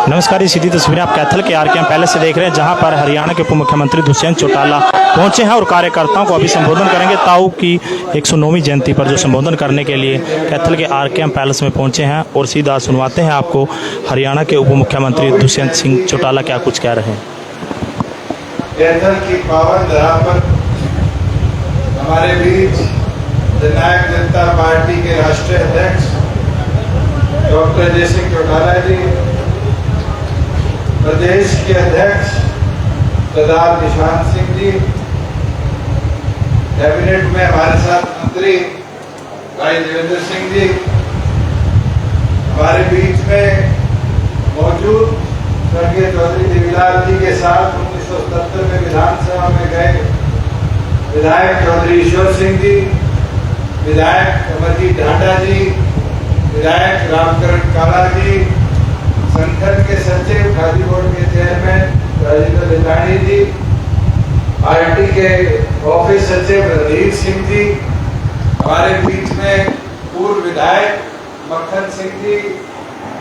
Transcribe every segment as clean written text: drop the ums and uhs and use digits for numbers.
नमस्कार, ये सीधी तस्वीरें आप कैथल के आरकेएम पैलेस से देख रहे हैं, जहां पर हरियाणा के उप मुख्यमंत्री दुष्यंत चौटाला पहुंचे हैं और कार्यकर्ताओं को अभी संबोधन करेंगे। ताऊ की 109वीं जयंती पर जो संबोधन करने के लिए कैथल के आरकेएम पैलेस में पहुंचे हैं, और सीधा सुनवाते हैं आपको हरियाणा के उप मुख्यमंत्री दुष्यंत सिंह चौटाला क्या कुछ कह रहे हैं। कैथल की पावन धरा पर हमारे बीच जननायक जनता पार्टी के राष्ट्रीय अध्यक्ष डॉक्टर जय सिंह चौटाला जी, प्रदेश के अध्यक्ष सरदार निशांत सिंह जी, कैबिनेट में हमारे साथ मंत्री भाई देवेंद्र सिंह जी, हमारे बीच में मौजूद स्वर्गीय चौधरी देवीलाल जी के साथ 1977 में विधानसभा में गए विधायक चौधरी ईश्वर सिंह जी, विधायक अमरजीत ढांडा जी, विधायक रामकरण काला जी, संगठन के सचिव खादी बोर्ड के चेयरमैन राजेंद्र लितानी जी, पार्टी के ऑफिस सचिव रणधीर सिंह जी, हमारे बीच में पूर्व विधायक मक्खन सिंह जी,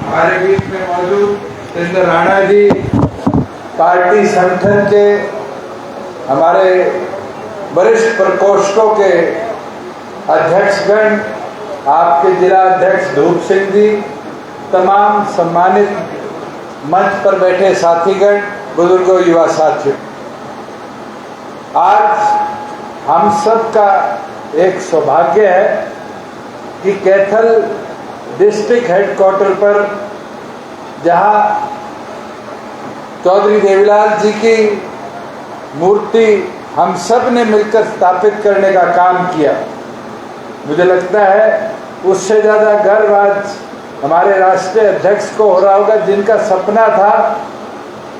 हमारे बीच में मौजूद सुरेंद्र राणा जी, पार्टी संगठन के हमारे वरिष्ठ प्रकोष्ठों के अध्यक्षगण, आपके जिला अध्यक्ष धूप सिंह जी, तमाम सम्मानित मंच पर बैठे साथीगण, बुजुर्गों, युवा साथियों, आज हम सब का एक सौभाग्य है कि कैथल डिस्ट्रिक्ट हेडक्वार्टर पर, जहां चौधरी देवीलाल जी की मूर्ति हम सब ने मिलकर स्थापित करने का काम किया, मुझे लगता है उससे ज़्यादा गर्व आज हमारे राष्ट्रीय अध्यक्ष को हो रहा होगा, जिनका सपना था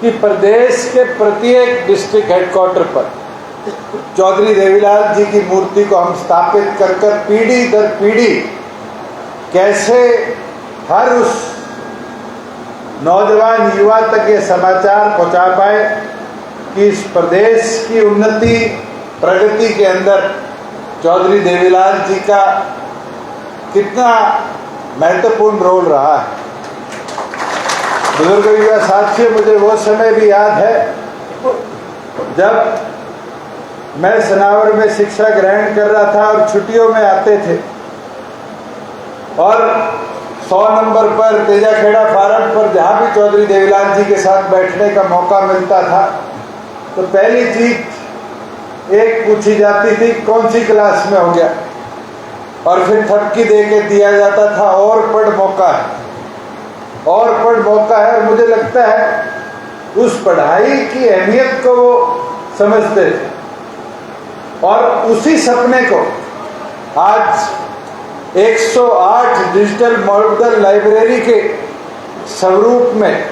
कि प्रदेश के प्रत्येक डिस्ट्रिक्ट हेडक्वार्टर पर चौधरी देवीलाल जी की मूर्ति को हम स्थापित कर पीढ़ी दर पीढ़ी कैसे हर उस नौजवान युवा तक ये समाचार पहुंचा पाए कि इस प्रदेश की उन्नति प्रगति के अंदर चौधरी देवीलाल जी का कितना महत्वपूर्ण रोल रहा है। बुजुर्ग, युवा साथियों, मुझे वो समय भी याद है जब मैं सनावर में शिक्षा ग्रहण कर रहा था और छुट्टियों में आते थे और 100 नंबर पर तेजाखेड़ा फार्म पर जहाँ भी चौधरी देवीलाल जी के साथ बैठने का मौका मिलता था तो पहली चीज एक पूछी जाती थी, कौन सी क्लास में हो गया, और फिर थपकी दे के दिया जाता था, और पढ़ मौका है, और पढ़ मौका है। और मुझे लगता है उस पढ़ाई की अहमियत को वो समझते थे और उसी सपने को आज 108 डिजिटल मॉडल लाइब्रेरी के स्वरूप में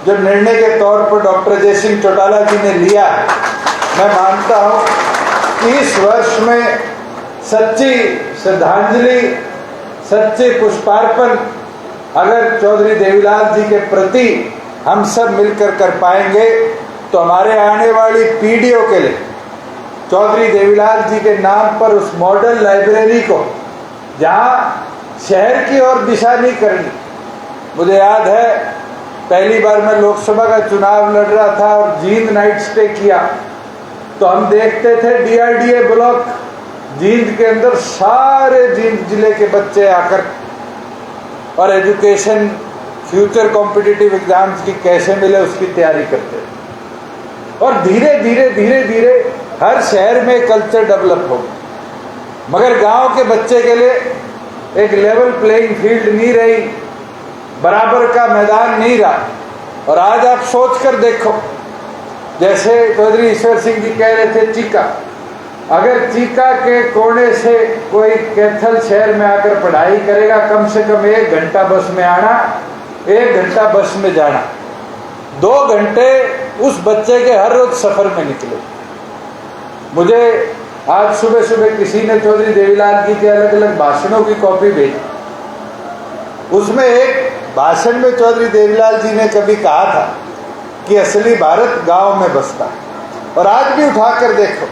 जो निर्णय के तौर पर डॉक्टर जय सिंह चौटाला जी ने लिया है, मैं मानता हूं कि इस वर्ष में सच्ची श्रद्धांजलि, सच्चे पुष्पार्पण अगर चौधरी देवीलाल जी के प्रति हम सब मिलकर कर पाएंगे तो हमारे आने वाली पीढ़ियों के लिए चौधरी देवीलाल जी के नाम पर उस मॉडल लाइब्रेरी को, जहां शहर की ओर दिशा नहीं करनी। मुझे याद है पहली बार मैं लोकसभा का चुनाव लड़ रहा था और जींद नाइट स्टे किया तो हम देखते थे डीआरडीए ब्लॉक जींद के अंदर सारे जींद जिले के बच्चे आकर और एजुकेशन फ्यूचर कॉम्पिटिटिव एग्जाम्स की कैसे मिले उसकी तैयारी करते हैं। और धीरे धीरे धीरे धीरे हर शहर में कल्चर डेवलप हो, मगर गांव के बच्चे के लिए एक लेवल प्लेइंग फील्ड नहीं रही, बराबर का मैदान नहीं रहा। और आज आप सोच कर देखो, जैसे चौधरी ईश्वर सिंह जी कह रहे थे चीका, अगर चीका के कोने से कोई कैथल शहर में आकर पढ़ाई करेगा, कम से कम 1 घंटा बस में आना, 1 घंटा बस में जाना, 2 घंटे उस बच्चे के हर रोज सफर में निकले। मुझे आज सुबह सुबह किसी ने चौधरी देवीलाल जी के अलग अलग भाषणों की कॉपी भेजी, उसमें एक भाषण में चौधरी देवीलाल जी ने कभी कहा था कि असली भारत गांव में बसता है। और आज भी उठाकर देखो,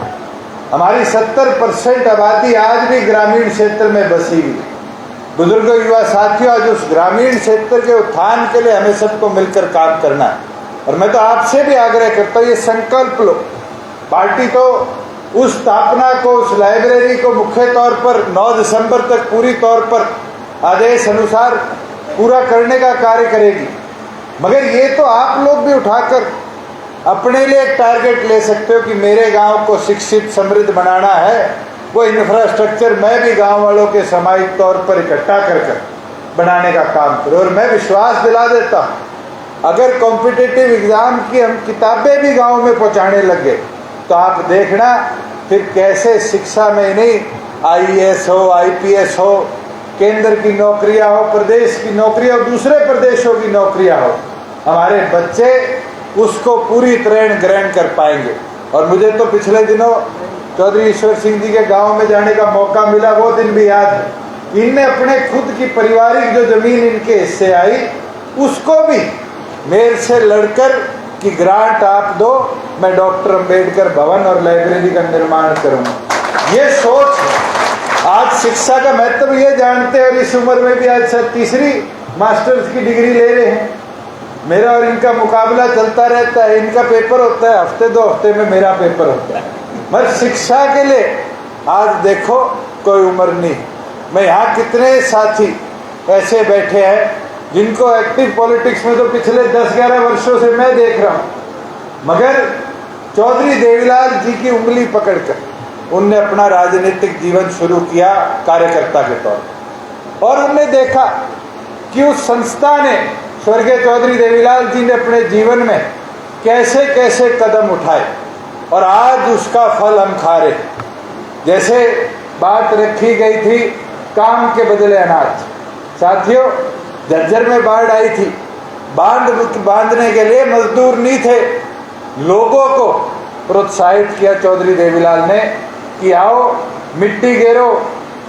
हमारी 70% आबादी आज भी ग्रामीण क्षेत्र में बसी हुई है। बुजुर्गों, युवा साथियों, आज उस ग्रामीण क्षेत्र के उत्थान के लिए हमें सबको मिलकर काम करना है। और मैं तो आपसे भी आग्रह करता हूँ, ये संकल्प लो। पार्टी तो उस स्थापना को, उस लाइब्रेरी को मुख्य तौर पर 9 दिसंबर तक पूरी तौर पर आदेश अनुसार पूरा करने का कार्य करेगी, मगर ये तो आप लोग भी उठाकर अपने लिए एक टारगेट ले सकते हो कि मेरे गांव को शिक्षित समृद्ध बनाना है। वो इंफ्रास्ट्रक्चर मैं भी गांव वालों के सामाजिक तौर पर इकट्ठा कर बनाने का काम करूं। और मैं विश्वास दिला देता हूं, अगर कॉम्पिटिटिव एग्जाम की हम किताबें भी गांव में पहुंचाने लग गए तो आप देखना फिर कैसे शिक्षा में नहीं IAS हो, IPS हो, केंद्र की नौकरियां हो, प्रदेश की नौकरियां हो, दूसरे प्रदेशों की नौकरियां हो, हमारे बच्चे उसको पूरी तरह ग्रहण कर पाएंगे। और मुझे तो पिछले दिनों चौधरी ईश्वर सिंह जी के गांव में जाने का मौका मिला, वो दिन भी याद है। इनने अपने खुद की पारिवारिक जो जमीन इनके हिस्से आई उसको भी मेरे से लड़कर कि ग्रांट आप दो, मैं डॉक्टर अंबेडकर भवन और लाइब्रेरी का निर्माण करूंगा। ये सोच, आज शिक्षा का महत्व ये जानते हैं और इस उम्र में भी आज सर तीसरी मास्टर्स की डिग्री ले रहे हैं। मेरा और इनका मुकाबला चलता रहता है, इनका पेपर होता है हफ्ते 2 हफ्ते में, मेरा पेपर होता है। मगर शिक्षा के लिए आज देखो कोई उम्र नहीं। मैं यहाँ कितने साथी ऐसे बैठे हैं जिनको एक्टिव पॉलिटिक्स में तो पिछले 10-11 वर्षों से मैं देख रहा हूँ, मगर चौधरी देवीलाल जी की उंगली पकड़कर उनने अपना राजनीतिक जीवन शुरू किया कार्यकर्ता के तौर पर। और उनने देखा कि उस संस्था ने, स्वर्गीय चौधरी देवीलाल जी ने अपने जीवन में कैसे कैसे कदम उठाए और आज उसका फल हम खा रहे। जैसे बात रखी गई थी काम के बदले अनाज। साथियों, झज्जर में बाढ़ आई थी, बांधने के लिए मजदूर नहीं थे। लोगों को प्रोत्साहित किया चौधरी देवीलाल ने कि आओ मिट्टी गेरो,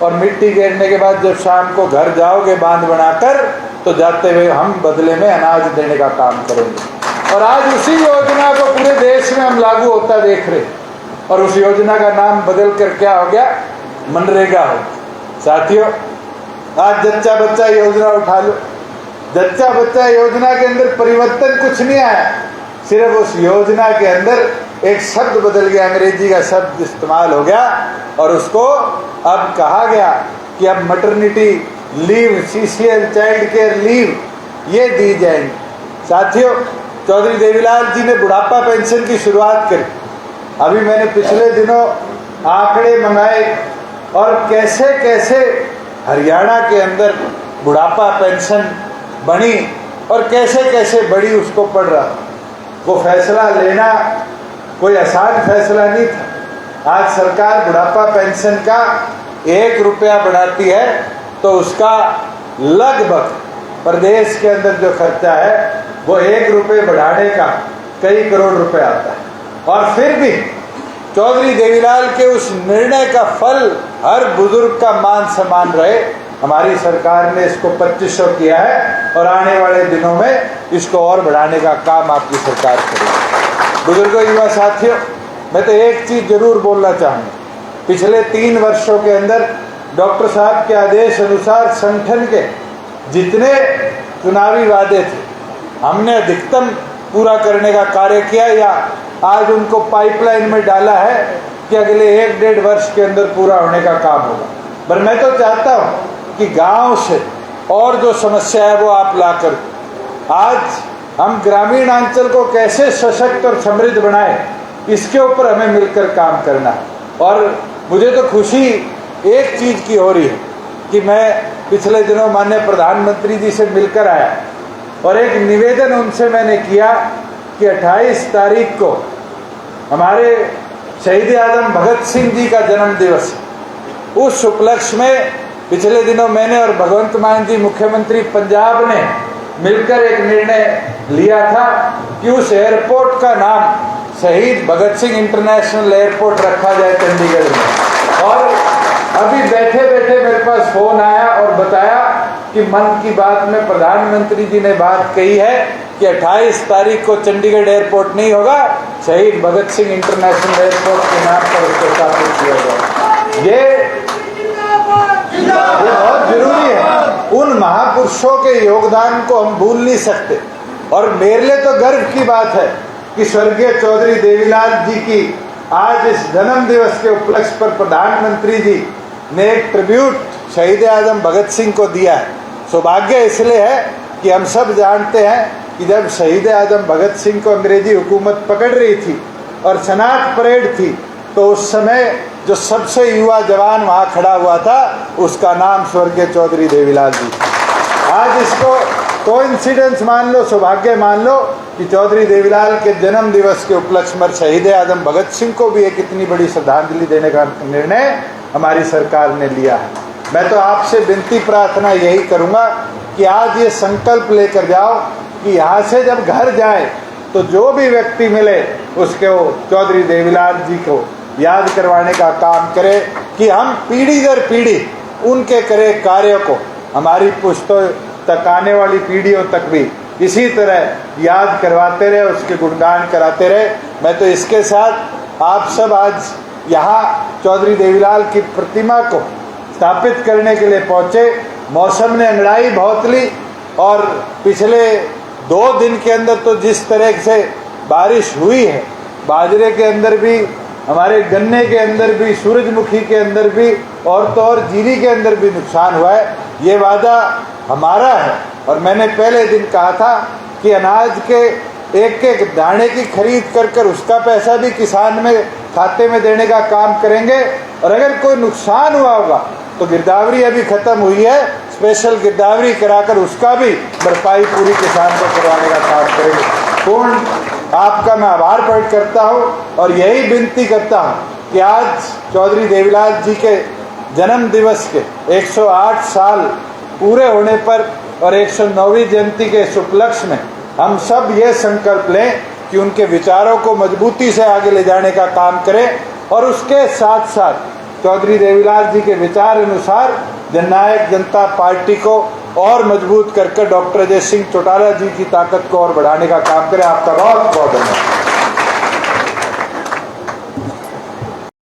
और मिट्टी गेरने के बाद जब शाम को घर जाओगे बांध बनाकर तो जाते हुए हम बदले में अनाज देने का काम करेंगे। और आज उसी योजना को पूरे देश में हम लागू होता देख रहे। और उस योजना का नाम बदल कर क्या हो गया, मनरेगा हो। साथियों, आज जच्चा बच्चा योजना उठा लो। जच्चा बच्चा योजना के अंदर परिवर्तन कुछ नहीं आया, सिर्फ उस योजना के अंदर एक शब्द बदल गया, अंग्रेजी का शब्द इस्तेमाल हो गया और उसको अब कहा गया कि अब maternity leave, CCL child care leave ये दी जाएंगी। साथियों, चौधरी देवीलाल जी ने बुढ़ापा पेंशन की शुरुआत करी। अभी मैंने पिछले दिनों आंकड़े मंगाए और कैसे कैसे हरियाणा के अंदर बुढ़ापा पेंशन बनी और कैसे कैसे बड़ी उसको पड़ रहा। वो फैसला लेना कोई आसान फैसला नहीं था। आज सरकार बुढ़ापा पेंशन का 1 रुपया बढ़ाती है तो उसका लगभग प्रदेश के अंदर जो खर्चा है वो 1 रुपये बढ़ाने का कई करोड़ रुपए आता है। और फिर भी चौधरी देवीलाल के उस निर्णय का फल हर बुजुर्ग का मान सम्मान रहे। हमारी सरकार ने इसको 2500 किया है और आने वाले दिनों में इसको और बढ़ाने का काम आपकी सरकार करेगी। बुजुर्गों, युवा साथियों, मैं तो एक चीज जरूर बोलना चाहूँगा। पिछले 3 वर्षों के अंदर डॉक्टर साहब के आदेश अनुसार संगठन के जितने चुनावी वादे थे हमने अधिकतम पूरा करने का कार्य किया, या आज उनको पाइपलाइन में डाला है कि अगले 1-1.5 वर्ष के अंदर पूरा होने का काम होगा। पर मैं तो चाहता हूँ कि गांव से और जो समस्या है वो आप लाकर आज हम ग्रामीण अंचल को कैसे सशक्त और समृद्ध बनाए, इसके ऊपर हमें मिलकर काम करना है। और मुझे तो खुशी एक चीज की हो रही है कि मैं पिछले दिनों माननीय प्रधानमंत्री जी से मिलकर आया और एक निवेदन उनसे मैंने किया कि 28 तारीख को हमारे शहीद आजम भगत सिंह जी का जन्म दिवस, उस उपलक्ष्य में पिछले दिनों मैंने और भगवंत मान जी मुख्यमंत्री पंजाब ने मिलकर एक निर्णय लिया था कि उस एयरपोर्ट का नाम शहीद भगत सिंह इंटरनेशनल एयरपोर्ट रखा जाए चंडीगढ़ में। और अभी बैठे बैठे मेरे पास फोन आया और बताया कि मन की बात में प्रधानमंत्री जी ने बात कही है कि 28 तारीख को चंडीगढ़ एयरपोर्ट नहीं होगा, शहीद भगत सिंह इंटरनेशनल एयरपोर्ट के नाम पर उसको स्थापित किया जाए। ये बहुत जरूरी है। उन महापुरुषों के योगदान को हम भूल नहीं सकते। और मेरे लिए तो गर्व की बात है कि स्वर्गीय चौधरी देवीलाल जी की आज इस जन्म दिवस के उपलक्ष्य पर प्रधानमंत्री जी ने एक ट्रिब्यूट शहीद आजम भगत सिंह को दिया है। सौभाग्य इसलिए है कि हम सब जानते हैं कि जब शहीद आजम भगत सिंह को अंग्रेजी हुकूमत पकड़ रही थी और सनाट परेड थी, तो उस समय जो सबसे युवा जवान वहाँ खड़ा हुआ था उसका नाम स्वर्गीय चौधरी देवीलाल जी। आज इसको कोइंसिडेंस मान लो, सौभाग्य मान लो कि चौधरी देवीलाल के जन्म दिवस के उपलक्ष्य पर शहीद आजम भगत सिंह को भी एक इतनी बड़ी श्रद्धांजलि देने का निर्णय हमारी सरकार ने लिया है। मैं तो आपसे विनती प्रार्थना यही करूँगा कि आज ये संकल्प लेकर जाओ कि यहाँ से जब घर जाए तो जो भी व्यक्ति मिले उसको चौधरी देवीलाल जी को याद करवाने का काम करे कि हम पीढ़ी दर पीढ़ी उनके करे कार्यों को हमारी पुश्तों तक, आने वाली पीढ़ियों तक भी इसी तरह याद करवाते रहे, उसके गुणगान कराते रहे। मैं तो इसके साथ आप सब आज यहाँ चौधरी देवीलाल की प्रतिमा को स्थापित करने के लिए पहुँचे। मौसम ने अंगड़ाई बहुत ली और पिछले 2 दिन के अंदर तो जिस तरह से बारिश हुई है, बाजरे के अंदर भी, हमारे गन्ने के अंदर भी, सूरजमुखी के अंदर भी और तो और जीरी के अंदर भी नुकसान हुआ है। ये वादा हमारा है और मैंने पहले दिन कहा था कि अनाज के एक एक दाने की खरीद कर उसका पैसा भी किसान में खाते में देने का काम करेंगे। और अगर कोई नुकसान हुआ होगा तो गिरदावरी अभी ख़त्म हुई है, स्पेशल गिरदावरी कराकर उसका भी भरपाई पूरी किसान को करवाने का काम करेंगे। पूर्ण आपका मैं आभार प्रकट करता हूँ और यही विनती करता हूँ कि आज चौधरी देवीलाल जी के जन्म दिवस के 108 साल पूरे होने पर और 109वीं जयंती के इस उपलक्ष्य में हम सब ये संकल्प लें कि उनके विचारों को मजबूती से आगे ले जाने का काम करें और उसके साथ साथ चौधरी देवीलाल जी के विचार अनुसार जननायक जनता पार्टी को और मजबूत करके डॉक्टर अजय सिंह चौटाला जी की ताकत को और बढ़ाने का काम करें। आपका बहुत बहुत धन्यवाद।